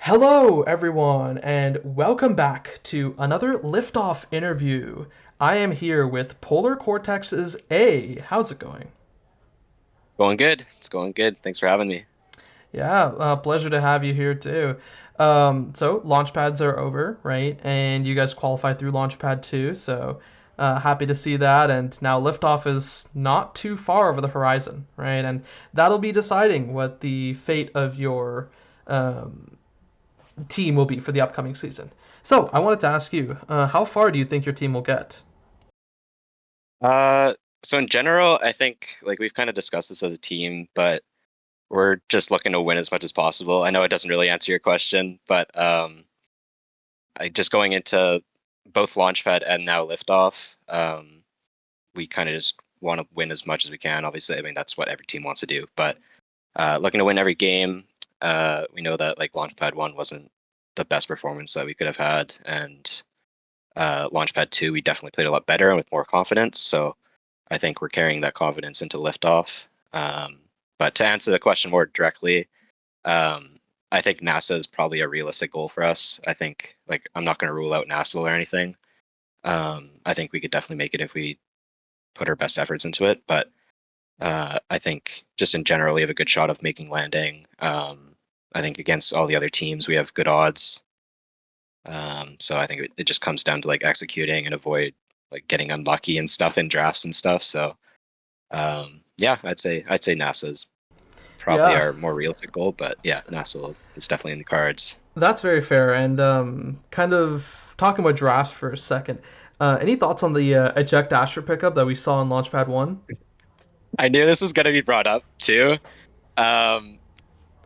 Hello, everyone, and welcome back to another Liftoff Interview. I am here with Polar Cortex's A. How's it going? Going good. It's going good. Thanks for having me. Yeah, pleasure to have you here too. So launch pads are over, right? And you guys qualified through Launchpad 2, so happy to see that. And now liftoff is not too far over the horizon, right? And that'll be deciding what the fate of your um, team will be for the upcoming season. So I wanted to ask you, how far do you think your team will get? Uh, so in general, I think like we've kind of discussed this as a team, but we're just looking to win as much as possible. I know it doesn't really answer your question, but I just going into both Launchpad and now Liftoff, we kind of just want to win as much as we can. Obviously, I mean that's what every team wants to do, but looking to win every game. We know that like Launchpad 1 wasn't the best performance that we could have had, and Launchpad 2 we definitely played a lot better and with more confidence. So I think we're carrying that confidence into liftoff. But to answer the question more directly, um, I think NASA is probably a realistic goal for us. I think like I'm not going to rule out NASA or anything. I think we could definitely make it if we put our best efforts into it. But I think just in general, we have a good shot of making landing. I think against all the other teams, we have good odds. So I think it just comes down to like executing and avoid like getting unlucky and stuff in drafts and stuff. So yeah, I'd say NASA's probably Yeah, our more realistic goal, but yeah, NASA is definitely in the cards. that's very fair. And kind of talking about drafts for a second. Any thoughts on the Eject Asher pickup that we saw in Launchpad 1? I knew this was going to be brought up too. Um,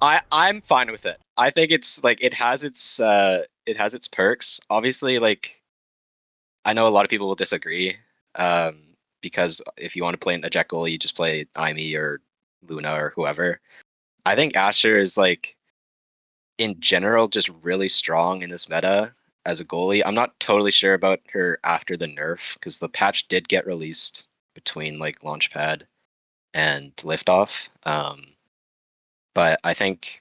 I'm fine with it. I think it's like it has its perks. Obviously, like I know a lot of people will disagree. Because if you want to play a jet goalie, you just play Imi or Luna or whoever. I think Asher is like in general just really strong in this meta as a goalie. I'm not totally sure about her after the nerf because the patch did get released between like Launchpad and Liftoff. But I think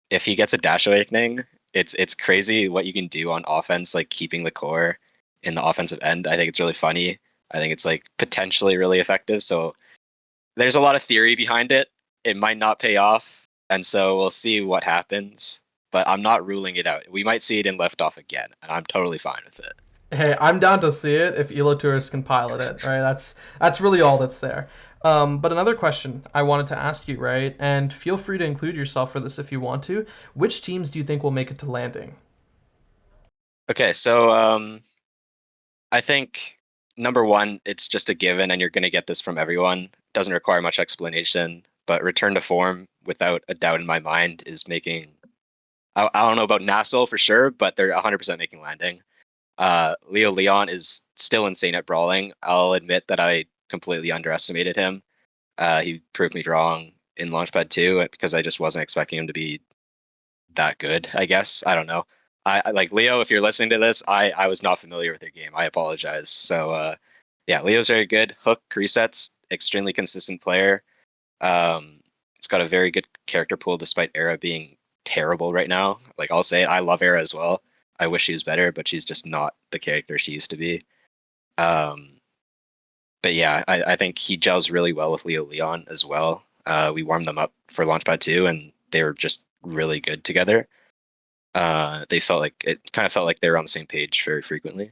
if he gets a dash awakening, it's crazy what you can do on offense, like keeping the core in the offensive end. I think it's really funny. I think it's like potentially really effective. So there's a lot of theory behind it. It might not pay off, and so we'll see what happens. But I'm not ruling it out. We might see it in left off again, and I'm totally fine with it. Hey, I'm down to see it if Elo Tourist can pilot it, right? That's really all that's there. But another question I wanted to ask you, right? And feel free to include yourself for this if you want to. Which teams do you think will make it to landing? Okay, so I think number one, it's just a given, and you're going to get this from everyone. Doesn't require much explanation, but return to form, without a doubt in my mind, is making. I don't know about Nassau for sure, but they're 100% making landing. Leo Leon is still insane at brawling. I'll admit that I completely underestimated him. He proved me wrong in Launchpad 2 because I just wasn't expecting him to be that good, I guess. I don't know. I like Leo, if you're listening to this, I was not familiar with your game. I apologize. So yeah, Leo's very good. Hook resets, extremely consistent player. He's got a very good character pool despite Era being terrible right now. Like I'll say it, I love Era as well. I wish she was better, but she's just not the character she used to be. Um, but yeah, I think he gels really well with Leo Leon as well. We warmed them up for Launchpad 2, and they were just really good together. They felt like it kind of felt like they were on the same page very frequently.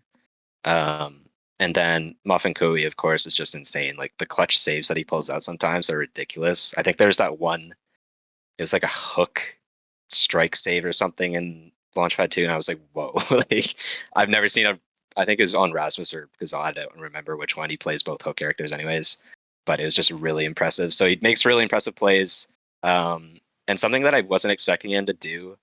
Um, and then Muffin Koi, of course, is just insane. Like the clutch saves that he pulls out sometimes are ridiculous. I think there's that one. It was like a hook strike save or something in Launchpad 2, and I was like, whoa! Like I've never seen a. I think it was on Rasmus or Gazan. I don't remember which one. He plays both hook characters, anyways. But it was just really impressive. So he makes really impressive plays. And something that I wasn't expecting him to do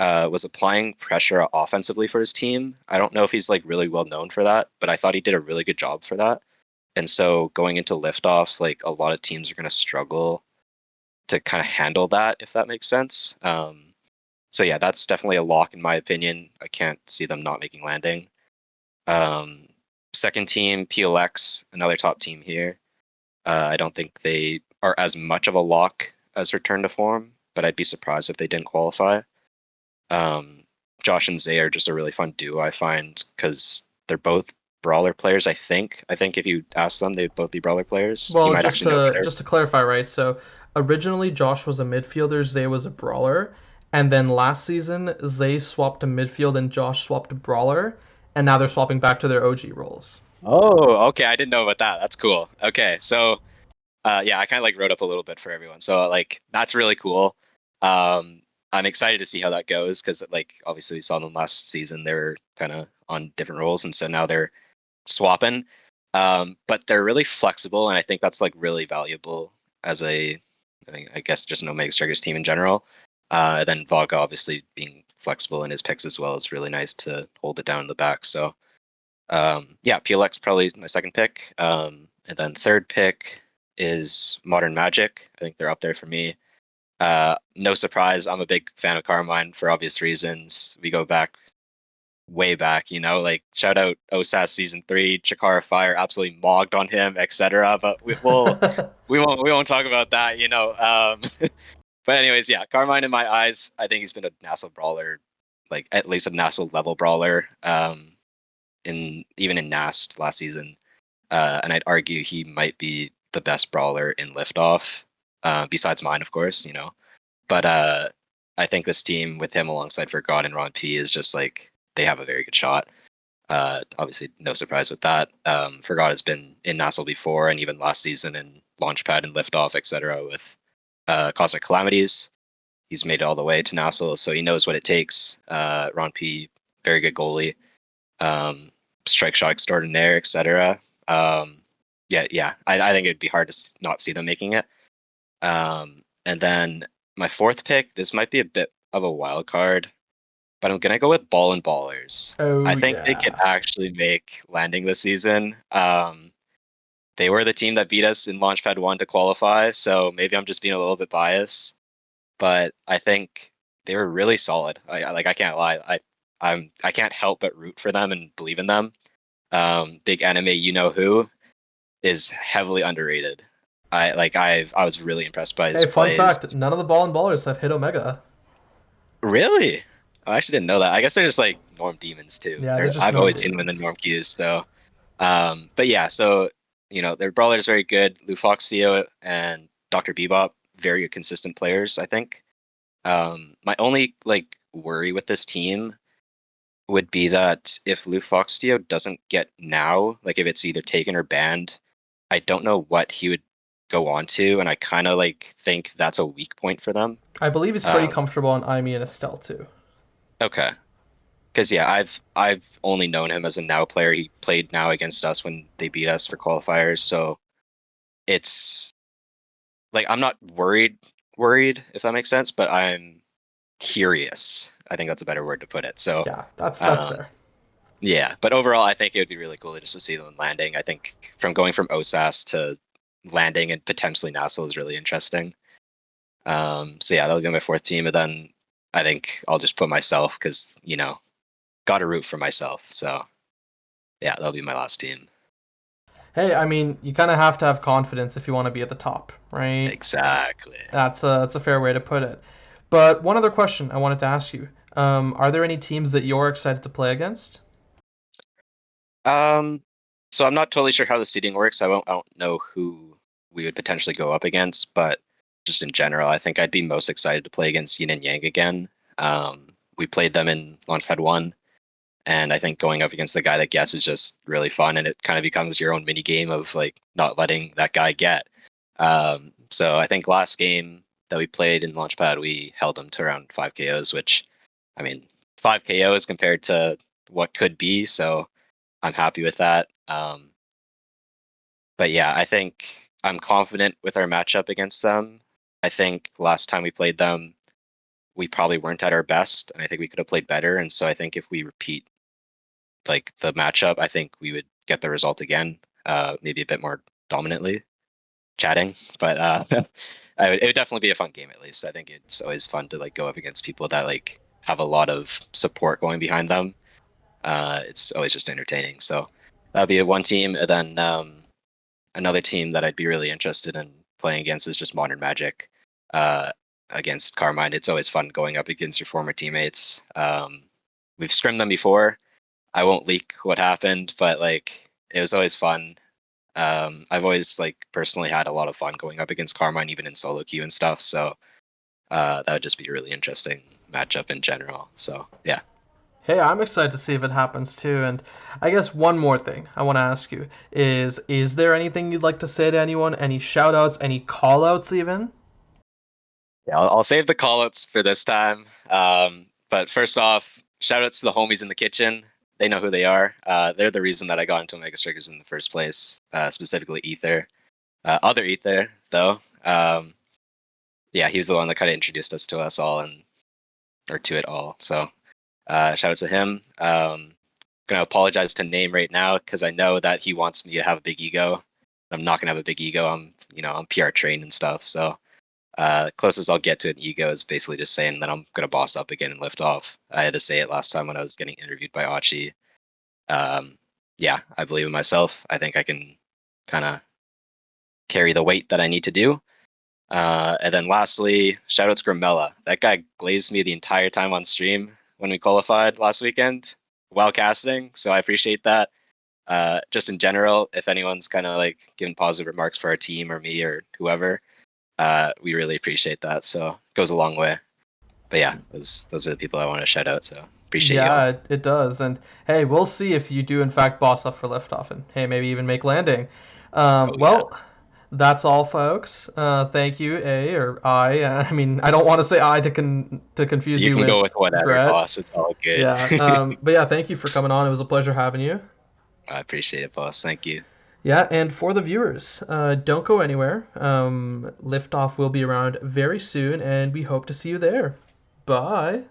was applying pressure offensively for his team. I don't know if he's like really well known for that, but I thought he did a really good job for that. And so going into liftoff, like a lot of teams are going to struggle to kind of handle that, if that makes sense. So yeah, that's definitely a lock in my opinion. I can't see them not making landing. Um, Second team, PLX, another top team here. I don't think they are as much of a lock as Return to Form, but I'd be surprised if they didn't qualify. Um, Josh and Zay are just a really fun duo, I find, because they're both brawler players. I think if you ask them, they'd both be brawler players. You Well, might just actually know to better. just to clarify, right? So originally Josh was a midfielder, Zay was a brawler, and then last season Zay swapped to midfield and Josh swapped to brawler, and now they're swapping back to their OG roles. Oh, okay. I didn't know about that. That's cool. Okay, so yeah, I kind of like wrote up a little bit for everyone. So like that's really cool. Um, I'm excited to see how that goes because like obviously we saw them last season. They were kind of on different roles, and so now they're swapping. But they're really flexible, and I think that's like really valuable as I guess just an Omega Strikers team in general. Then Vaga obviously being flexible in his picks as well is really nice to hold it down in the back. So yeah, PLX probably my second pick. And then third pick is Modern Magic. I think they're up there for me. No surprise, I'm a big fan of Carmine for obvious reasons. We go back way back, like shout out OSAS season 3, Chikara Fire absolutely mogged on him, etc. But we won't talk about that. But anyways, yeah, Carmine in my eyes, I think he's been a national brawler, like at least a national level brawler. In even in Nast last season, and I'd argue he might be the best brawler in Liftoff, besides mine, of course. But I think this team with him alongside Forgot and Ron P is just like they have a very good shot. Obviously, no surprise with that. Forgot has been in Nassel before, and even last season in Launchpad and Liftoff, etc. With Cosmic Calamities, he's made it all the way to Nassel, so he knows what it takes. Ron P, very good goalie, um, strike shot extraordinaire, etc. Yeah. I think it'd be hard to not see them making it. And then my fourth pick, this might be a bit of a wild card, but I'm gonna go with Ball and Ballers. Oh I think they could yeah. actually make landing this season. They were the team that beat us in Launchpad 1 to qualify, so maybe I'm just being a little bit biased, but I think they were really solid. I can't lie. I can't help but root for them and believe in them. Big anime, you know who is heavily underrated. I was really impressed by his Hey, fun plays. fact: none of the ball and ballers have hit Omega. Really? I actually didn't know that. I guess they're just like norm demons too. Yeah, they're just I've norm always seen them in the demons. norm queues. So, but yeah, so their brawler is very good. Lou Foxio and Dr. Bebop, very consistent players, I think. My only like worry with this team would be that if Lou Foxio doesn't get now, like if it's either taken or banned, I don't know what he would go on to, and I kind of like think that's a weak point for them. I believe he's pretty Um, comfortable on Imi and Estelle too. okay, because yeah, I've only known him as a now player. He played now against us when they beat us for qualifiers, so it's like I'm not worried if that makes sense, but I'm curious. I think that's a better word to put it. So, Yeah, that's um, fair. yeah, but overall, I think it would be really cool just to see them landing. I think from going from OSAS to landing and potentially NASA is really interesting. So yeah, that'll be my fourth team, and then I think I'll just put myself because got to root for myself. So yeah, that'll be my last team. Hey, I mean, you kind of have to have confidence if you want to be at the top, right? Exactly. That's a fair way to put it. But one other question I wanted to ask you: are there any teams that you're excited to play against? Um, so I'm not totally sure how the seating works. I don't know who we would potentially go up against, but just in general, I think I'd be most excited to play against Yin and Yang again. We played them in Launchpad 1. And I think going up against the guy that gets is just really fun, and it kind of becomes your own mini game of like not letting that guy get. So I think last game that we played in Launchpad, we held him to around 5 KOs, which, I mean, 5 KOs compared to what could be. So I'm happy with that. But yeah, I think I'm confident with our matchup against them. I think last time we played them, we probably weren't at our best, and I think we could have played better. And so I think if we repeat like the matchup, I think we would get the result again, maybe a bit more dominantly chatting. But it would definitely be a fun game at least. I think it's always fun to like go up against people that like have a lot of support going behind them. It's always just entertaining. So that'd be one team, and then another team that I'd be really interested in playing against is just Modern Magic. Uh, against Carmine. It's always fun going up against your former teammates. We've scrimmed them before. I won't leak what happened, but like it was always fun. I've always like personally had a lot of fun going up against Carmine, even in solo queue and stuff. So that would just be a really interesting matchup in general. So yeah. Hey, I'm excited to see if it happens too. And I guess one more thing I want to ask you is there anything you'd like to say to anyone? Any shout outs, any call outs even? Yeah, I'll save the callouts for this time. But first off, shout outs to the homies in the kitchen. They know who they are. They're the reason that I got into Omega Strikers in the first place, specifically Ether. Other Ether, though. Yeah, he was the one that kind of introduced us to us all and or to it all. So shout out to him. Gonna apologize to Name right now because I know that he wants me to have a big ego. I'm not gonna have a big ego. I'm PR trained and stuff. So closest I'll get to an ego is basically just saying that I'm gonna boss up again and lift off. I had to say it last time when I was getting interviewed by Achi. Um, yeah, I believe in myself. I think I can kind of carry the weight that I need to do. And then lastly, shout out to Grimella. That guy glazed me the entire time on stream when we qualified last weekend while casting. So I appreciate that. Just in general, if anyone's kind of like giving positive remarks for our team or me or whoever, we really appreciate that. So it goes a long way. But yeah, those are the people I want to shout out. So appreciate you Yeah, all. it does. And hey, we'll see if you do in fact boss up for liftoff and hey, maybe even make landing. Oh yeah, Well, that's all, folks. Thank you, A or I. I mean, I don't want to say I to confuse you you can go with with whatever, Brett. boss. It's all good. Yeah. But yeah, thank you for coming on. It was a pleasure having you. I appreciate it, boss. Thank you. Yeah, and for the viewers, don't go anywhere. Liftoff will be around very soon, and we hope to see you there. Bye.